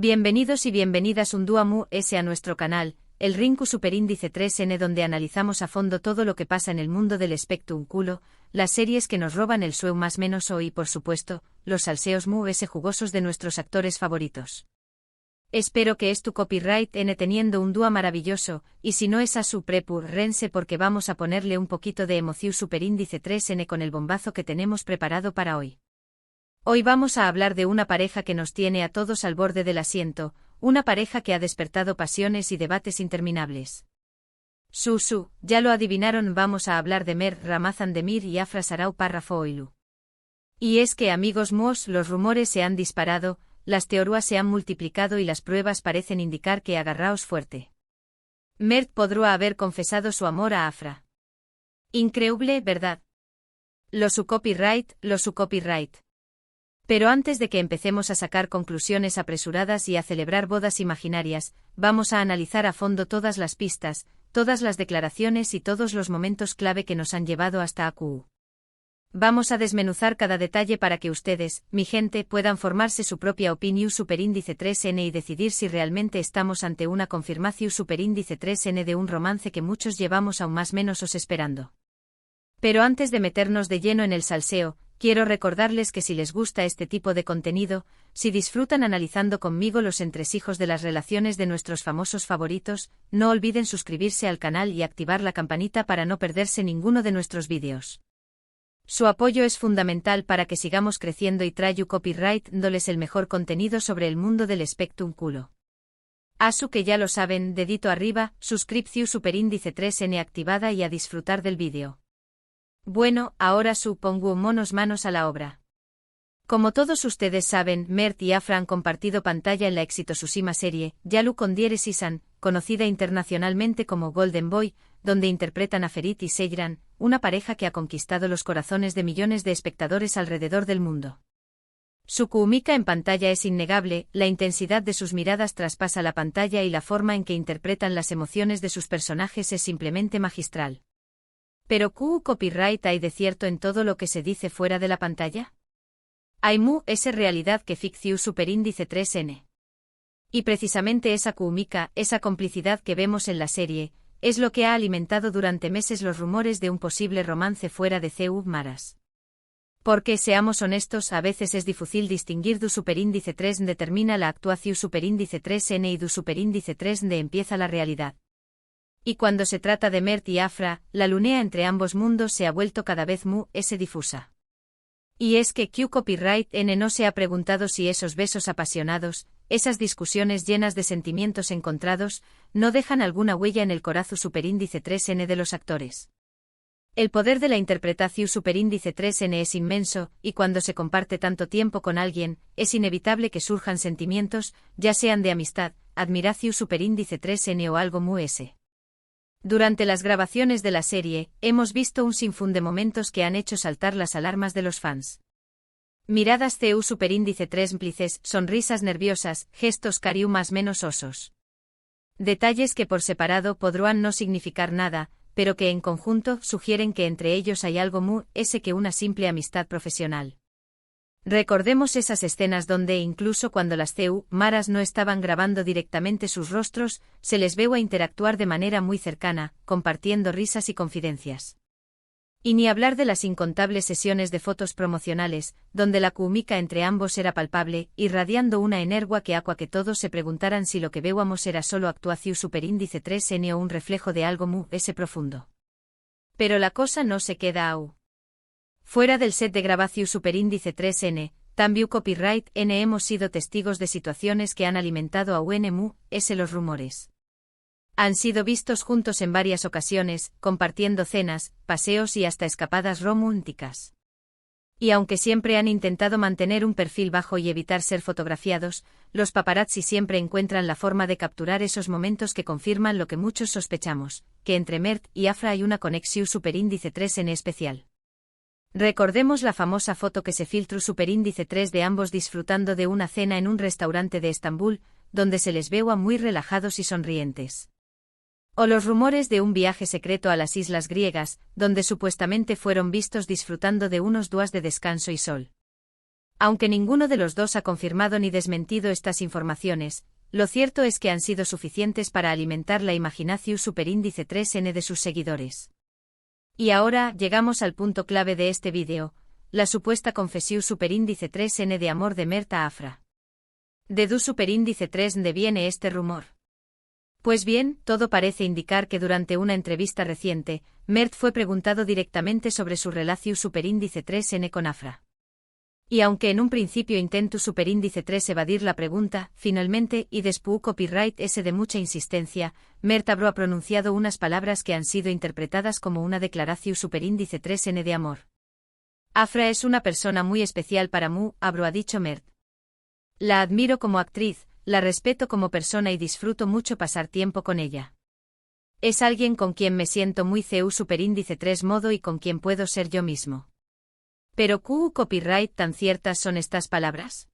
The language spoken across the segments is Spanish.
Bienvenidos y bienvenidas un día más a nuestro canal, el Rinku Superíndice 3N, donde analizamos a fondo todo lo que pasa en el mundo del espectrum culo, las series que nos roban el sueño más menos hoy y por supuesto, los salseos jugosos de nuestros actores favoritos. Espero que es tu copyright N teniendo un dúo maravilloso, y si no es a su rense porque vamos a ponerle un poquito de emoción Superíndice 3N con el bombazo que tenemos preparado para hoy. Hoy vamos a hablar de una pareja que nos tiene a todos al borde del asiento, una pareja que ha despertado pasiones y debates interminables. Ya lo adivinaron, vamos a hablar de Mert Ramazan-Demir y Afra Sarau Párrafo Oilu. Y es que amigos míos, los rumores se han disparado, las teorías se han multiplicado y las pruebas parecen indicar que agarraos fuerte. Mert podría haber confesado su amor a Afra. Increíble, ¿verdad? Lo su copyright. Pero antes de que empecemos a sacar conclusiones apresuradas y a celebrar bodas imaginarias, vamos a analizar a fondo todas las pistas, todas las declaraciones y todos los momentos clave que nos han llevado hasta aquí. Vamos a desmenuzar cada detalle para que ustedes, mi gente, puedan formarse su propia opinión Superíndice 3N y decidir si realmente estamos ante una confirmación Superíndice 3N de un romance que muchos llevamos aún más menos os esperando. Pero antes de meternos de lleno en el salseo, quiero recordarles que si les gusta este tipo de contenido, si disfrutan analizando conmigo los entresijos de las relaciones de nuestros famosos favoritos, no olviden suscribirse al canal y activar la campanita para no perderse ninguno de nuestros vídeos. Su apoyo es fundamental para que sigamos creciendo y traigo copyright dándoles el mejor contenido sobre el mundo del espectrum culo. Asu que ya lo saben, dedito arriba, suscripción Superíndice 3N activada y a disfrutar del vídeo. Bueno, ahora pongo manos a la obra. Como todos ustedes saben, Mert y Afra han compartido pantalla en la exitosísima serie Yalu con Diere Sisan, conocida internacionalmente como Golden Boy, donde interpretan a Ferit y Seyran, una pareja que ha conquistado los corazones de millones de espectadores alrededor del mundo. Su química en pantalla es innegable, la intensidad de sus miradas traspasa la pantalla y la forma en que interpretan las emociones de sus personajes es simplemente magistral. ¿Pero qué copyright hay de cierto en todo lo que se dice fuera de la pantalla? Hay es realidad que ficción Superíndice 3N. Y precisamente esa química, esa complicidad que vemos en la serie, es lo que ha alimentado durante meses los rumores de un posible romance fuera de CU Maras. Porque, seamos honestos, a veces es difícil distinguir du Superíndice 3N determina la actuación Superíndice 3N y du Superíndice 3N empieza la realidad. Y cuando se trata de Mert y Afra, la lunea entre ambos mundos se ha vuelto cada vez difusa. Y es que Q Copyright N no se ha preguntado si esos besos apasionados, esas discusiones llenas de sentimientos encontrados, no dejan alguna huella en el corazón Superíndice 3N de los actores. El poder de la interpretación Superíndice 3N es inmenso, y cuando se comparte tanto tiempo con alguien, es inevitable que surjan sentimientos, ya sean de amistad, admiración Superíndice 3N o algo ese. Durante las grabaciones de la serie, hemos visto un sinfín de momentos que han hecho saltar las alarmas de los fans. Miradas CU Superíndice 3 cómplices, sonrisas nerviosas, gestos cariu más menos osos. Detalles que por separado podrán no significar nada, pero que en conjunto sugieren que entre ellos hay algo ese que una simple amistad profesional. Recordemos esas escenas donde incluso cuando las CU Maras no estaban grabando directamente sus rostros, se les veo a interactuar de manera muy cercana, compartiendo risas y confidencias. Y ni hablar de las incontables sesiones de fotos promocionales, donde la química entre ambos era palpable, irradiando una energía que aqua que todos se preguntaran si lo que veíamos era solo actuación Superíndice 3N o un reflejo de algo ese profundo. Pero la cosa no se queda aún. Fuera del set de grabación Superíndice 3N, también Copyright N hemos sido testigos de situaciones que han alimentado a ese los rumores. Han sido vistos juntos en varias ocasiones, compartiendo cenas, paseos y hasta escapadas románticas. Y aunque siempre han intentado mantener un perfil bajo y evitar ser fotografiados, los paparazzi siempre encuentran la forma de capturar esos momentos que confirman lo que muchos sospechamos, que entre Mert y Afra hay una conexión Superíndice 3N especial. Recordemos la famosa foto que se filtró Superíndice 3 de ambos disfrutando de una cena en un restaurante de Estambul, donde se les veo muy relajados y sonrientes. O los rumores de un viaje secreto a las islas griegas, donde supuestamente fueron vistos disfrutando de unos días de descanso y sol. Aunque ninguno de los dos ha confirmado ni desmentido estas informaciones, lo cierto es que han sido suficientes para alimentar la imaginatio superíndice 3n de sus seguidores. Y ahora llegamos al punto clave de este vídeo, la supuesta confesión superíndice 3n de amor de Mert a Afra. ¿De du superíndice 3n viene este rumor? Pues bien, todo parece indicar que durante una entrevista reciente, Mert fue preguntado directamente sobre su relación superíndice 3n con Afra. Y aunque en un principio intentó superíndice 3 evadir la pregunta, finalmente, y después copyright ese de mucha insistencia, Mert habrá pronunciado unas palabras que han sido interpretadas como una declaración superíndice 3n de amor. Afra es una persona muy especial para mí, ha dicho Mert. La admiro como actriz, la respeto como persona y disfruto mucho pasar tiempo con ella. Es alguien con quien me siento muy superíndice 3 modo y con quien puedo ser yo mismo. Pero copyright tan ciertas son estas palabras.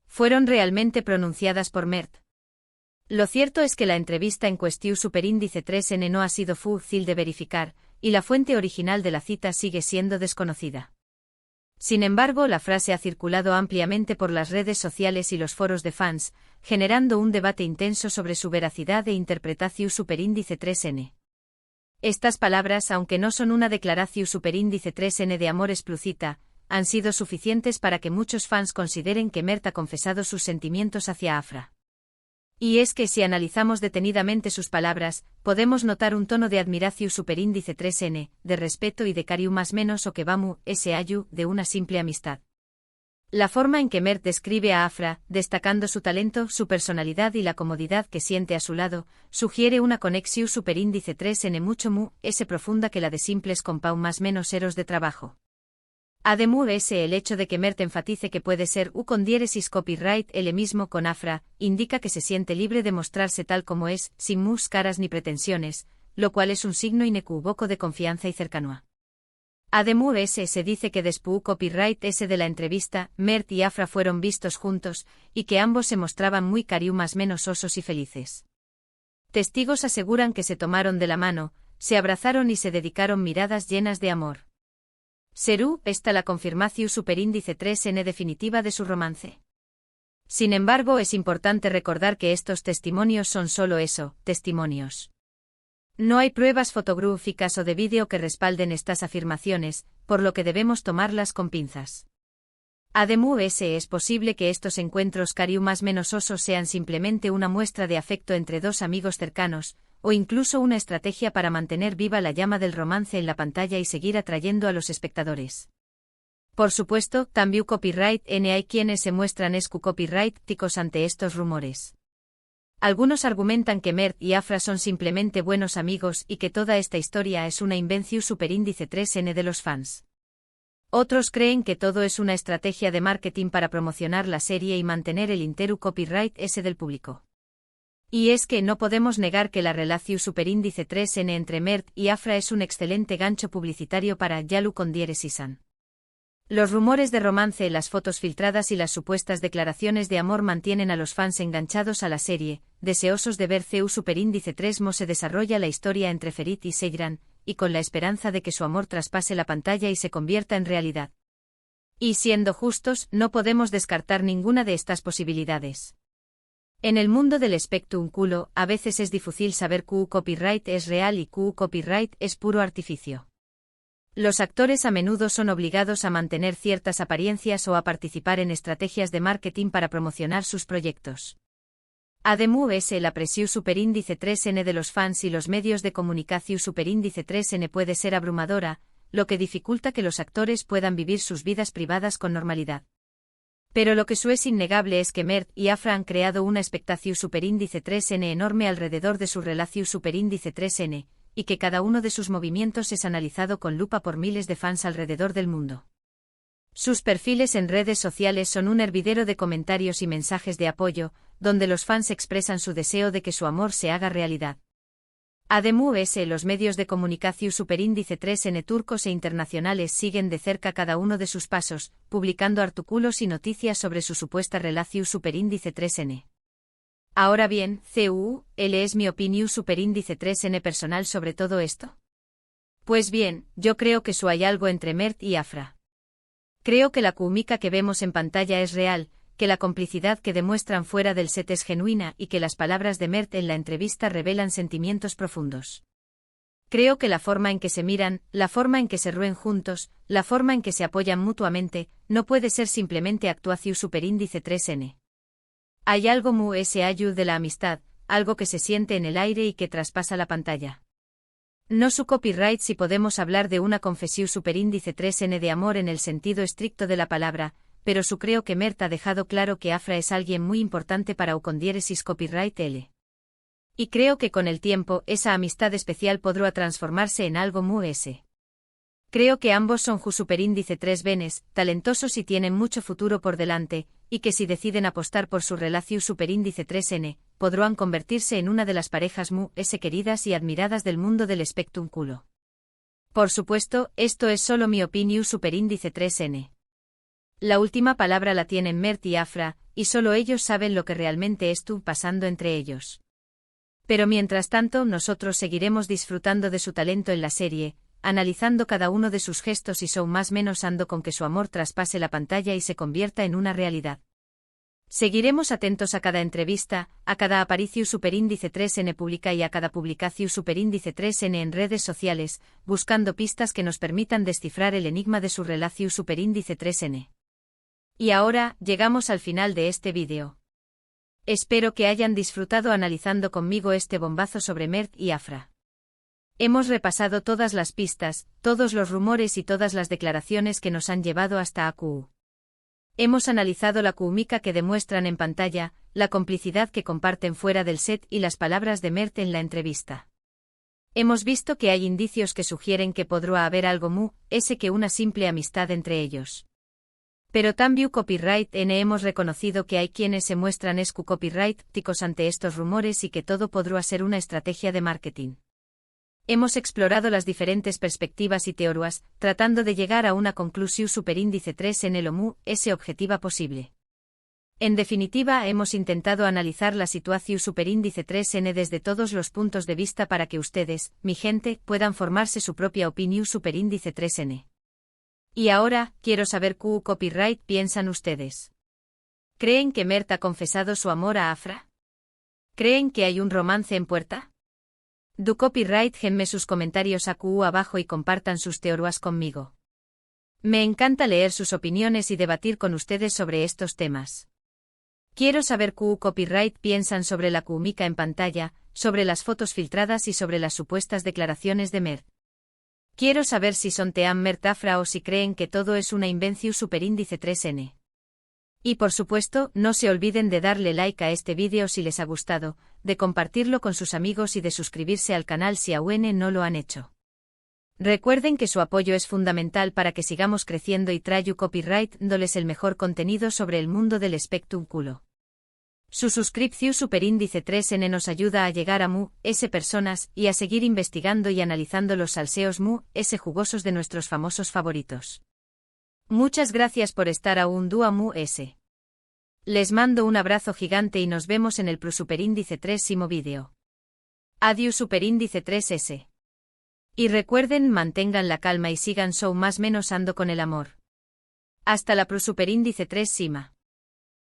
¿Fueron realmente pronunciadas por Mert? Lo cierto es que la entrevista en cuestión superíndice 3n no ha sido fácil de verificar, y la fuente original de la cita sigue siendo desconocida. Sin embargo, la frase ha circulado ampliamente por las redes sociales y los foros de fans, generando un debate intenso sobre su veracidad e interpretación superíndice 3n. Estas palabras, aunque no son una declaración superíndice 3n de amor explícita, han sido suficientes para que muchos fans consideren que Mert ha confesado sus sentimientos hacia Afra. Y es que si analizamos detenidamente sus palabras, podemos notar un tono de admiración superíndice 3n, de respeto y de cariño más menos o que vamos, ese ayu, de una simple amistad. La forma en que Mert describe a Afra, destacando su talento, su personalidad y la comodidad que siente a su lado, sugiere una conexión superíndice 3n mucho ese profunda que la de simples compau más menos eros de trabajo. Además el hecho de que Mert enfatice que puede ser con diéresis copyright el mismo con Afra, indica que se siente libre de mostrarse tal como es, sin mus caras ni pretensiones, lo cual es un signo inequívoco de confianza y cercanía. Además se dice que después copyright ese de la entrevista, Mert y Afra fueron vistos juntos, y que ambos se mostraban muy cariño más menos osos y felices. Testigos aseguran que se tomaron de la mano, se abrazaron y se dedicaron miradas llenas de amor. ¿Será esta la confirmación superíndice 3n definitiva de su romance? Sin embargo, es importante recordar que estos testimonios son solo eso, testimonios. No hay pruebas fotográficas o de vídeo que respalden estas afirmaciones, por lo que debemos tomarlas con pinzas. Además, es posible que estos encuentros cariño más menos osos sean simplemente una muestra de afecto entre dos amigos cercanos, o incluso una estrategia para mantener viva la llama del romance en la pantalla y seguir atrayendo a los espectadores. Por supuesto, también copyright hay quienes se muestran copyright-ticos ante estos rumores. Algunos argumentan que Mert y Afra son simplemente buenos amigos y que toda esta historia es una invención superíndice 3n de los fans. Otros creen que todo es una estrategia de marketing para promocionar la serie y mantener el interu copyright ese del público. Y es que no podemos negar que la relación superíndice 3n entre Mert y Afra es un excelente gancho publicitario para Yalu con diéresisan. Los rumores de romance, las fotos filtradas y las supuestas declaraciones de amor mantienen a los fans enganchados a la serie, deseosos de ver CU superíndice 3mo se desarrolla la historia entre Ferit y Seyran, y con la esperanza de que su amor traspase la pantalla y se convierta en realidad. Y siendo justos, no podemos descartar ninguna de estas posibilidades. En el mundo del espectáculo, a veces es difícil saber Q copyright es real y Q copyright es puro artificio. Los actores a menudo son obligados a mantener ciertas apariencias o a participar en estrategias de marketing para promocionar sus proyectos. Además, la presión superíndice 3n de los fans y los medios de comunicación superíndice 3n puede ser abrumadora, lo que dificulta que los actores puedan vivir sus vidas privadas con normalidad. Pero lo que es innegable es que Mert y Afra han creado una expectación superíndice 3n enorme alrededor de su relación superíndice 3n, y que cada uno de sus movimientos es analizado con lupa por miles de fans alrededor del mundo. Sus perfiles en redes sociales son un hervidero de comentarios y mensajes de apoyo, donde los fans expresan su deseo de que su amor se haga realidad. Además, los medios de comunicación superíndice 3n turcos e internacionales siguen de cerca cada uno de sus pasos, publicando artículos y noticias sobre su supuesta relación superíndice 3n. Ahora bien, es mi opinión superíndice 3n personal sobre todo esto. Pues bien, yo creo que hay algo entre Mert y Afra. Creo que la química que vemos en pantalla es real, que la complicidad que demuestran fuera del set es genuina y que las palabras de Mert en la entrevista revelan sentimientos profundos. Creo que la forma en que se miran, la forma en que se rúen juntos, la forma en que se apoyan mutuamente, no puede ser simplemente actuación superíndice 3n. Hay algo mu ese ayu de la amistad, algo que se siente en el aire y que traspasa la pantalla. No su copyright si podemos hablar de una confesión superíndice 3n de amor en el sentido estricto de la palabra, pero su creo que Mert ha dejado claro que Afra es alguien muy importante para ucondiéresis copyright L. Y creo que con el tiempo esa amistad especial podrá transformarse en algo mu ese. Creo que ambos son ju superíndice 3 venes, talentosos y tienen mucho futuro por delante, y que si deciden apostar por su relación superíndice 3n, podrán convertirse en una de las parejas mu ese queridas y admiradas del mundo del spectrum culo. Por supuesto, esto es solo mi opinión superíndice 3n. La última palabra la tienen Mert y Afra, y solo ellos saben lo que realmente estuvo pasando entre ellos. Pero mientras tanto nosotros seguiremos disfrutando de su talento en la serie, analizando cada uno de sus gestos y son más menos ando con que su amor traspase la pantalla y se convierta en una realidad. Seguiremos atentos a cada entrevista, a cada aparición superíndice 3n pública y a cada publicación superíndice 3n en redes sociales, buscando pistas que nos permitan descifrar el enigma de su relación superíndice 3n. Y ahora, llegamos al final de este vídeo. Espero que hayan disfrutado analizando conmigo este bombazo sobre Mert y Afra. Hemos repasado todas las pistas, todos los rumores y todas las declaraciones que nos han llevado hasta AQ. Hemos analizado la química que demuestran en pantalla, la complicidad que comparten fuera del set y las palabras de Mert en la entrevista. Hemos visto que hay indicios que sugieren que podrá haber algo mu, ese que una simple amistad entre ellos. Pero también copyright n hemos reconocido que hay quienes se muestran escu copyright ticos ante estos rumores y que todo podrá ser una estrategia de marketing. Hemos explorado las diferentes perspectivas y teorías, tratando de llegar a una conclusión superíndice 3 en lo mu, ese objetiva posible. En definitiva, hemos intentado analizar la situación superíndice 3n desde todos los puntos de vista para que ustedes, mi gente, puedan formarse su propia opinión superíndice 3n. Y ahora, quiero saber qué copyright piensan ustedes. ¿Creen que Mert ha confesado su amor a Afra? ¿Creen que hay un romance en puerta? Du copyright genme sus comentarios aquí abajo y compartan sus teorías conmigo. Me encanta leer sus opiniones y debatir con ustedes sobre estos temas. Quiero saber qué copyright piensan sobre la química en pantalla, sobre las fotos filtradas y sobre las supuestas declaraciones de Mert. Quiero saber si son team Mert Afra o si creen que todo es una invención superíndice 3n. Y por supuesto, no se olviden de darle like a este vídeo si les ha gustado, de compartirlo con sus amigos y de suscribirse al canal si aún no lo han hecho. Recuerden que su apoyo es fundamental para que sigamos creciendo y traigo copyright dándoles el mejor contenido sobre el mundo del spectrum culo. Su suscripción superíndice 3n nos ayuda a llegar a mu, s personas, y a seguir investigando y analizando los salseos mu, s jugosos de nuestros famosos favoritos. Muchas gracias por estar aún dúa mu s. Les mando un abrazo gigante y nos vemos en el superíndice 3º vídeo. Adiós superíndice 3s. Y recuerden mantengan la calma y sigan show más menos ando con el amor. Hasta la superíndice 3 Sima.